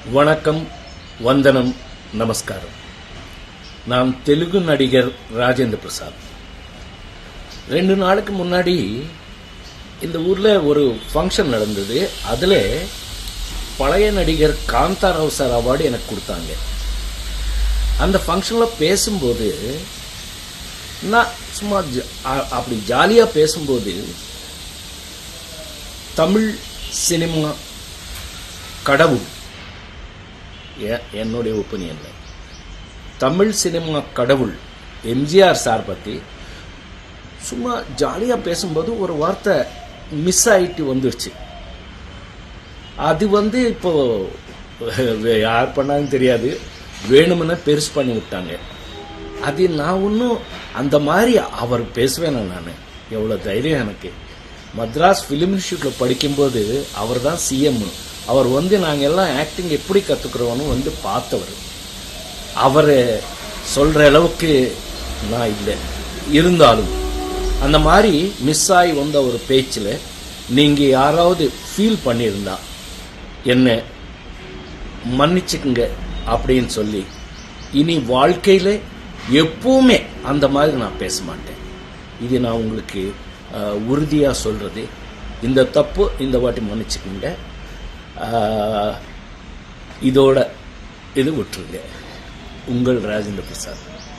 வணக்கம், வந்தனம், நமஸ்காரம். நான் தெலுங்கு நடிகர் ராஜேந்திர பிரசாத். 2 நாளுக்கு முன்னாடி இந்த ஊர்ல ஒரு ஃபங்க்ஷன் நடந்தது. அதுல பழைய நடிகர் காந்தாராவ் சார் அவார்டு எனக்கு கொடுத்தாங்க. அந்த ஃபங்க்ஷன்ல பேசும்போது நான் சும்மா அப்படி ஜாலியா பேசும்போது தமிழ் சினிமா கடவுள், என்னுடைய ஒப்பீனியன்ல தமிழ் சினிமா கடவுள் எம்ஜிஆர் சார் பற்றி சும்மா ஜாலியாக பேசும்போது ஒரு வார்த்தை மிஸ் ஆகிட்டு வந்துடுச்சு. அது இப்போ யார் பண்ணாங்கன்னு தெரியாது, வேணும்னு பெருசு பண்ணி விட்டாங்க. அது நான் ஒன்றும் அந்த மாதிரி அவர் பேசுவேன். நான் எவ்வளோ தைரியம் எனக்கு. மദ്രാஸ் ஃபிலிம் இன்ஸ்டியூட்டில் படிக்கும்போது அவர் தான் சிஎம். அவர் நாங்கள் எல்லாம் ஆக்டிங் எப்படி கற்றுக்குறோன்னு பார்த்தவர். அவர் சொல்கிற அளவுக்கு நான் இல்லை. இருந்தாலும் அந்த மாதிரி மிஸ் ஆகி வந்த ஒரு பேச்சில் நீங்கள் யாராவது ஃபீல் பண்ணியிருந்தா என்ன மன்னிச்சுக்குங்க அப்படின்னு சொல்லி, இனி வாழ்க்கையில் எப்பவுமே அந்த மாதிரி நான் பேச மாட்டேன். இது நான் உங்களுக்கு உறுதியாக சொல்கிறது. இந்த தப்பு இந்த வாட்டி மன்னிச்சுக்குங்க. இதோட இது விட்டுருங்க. உங்கள் ராஜேந்திர பிரசாத்.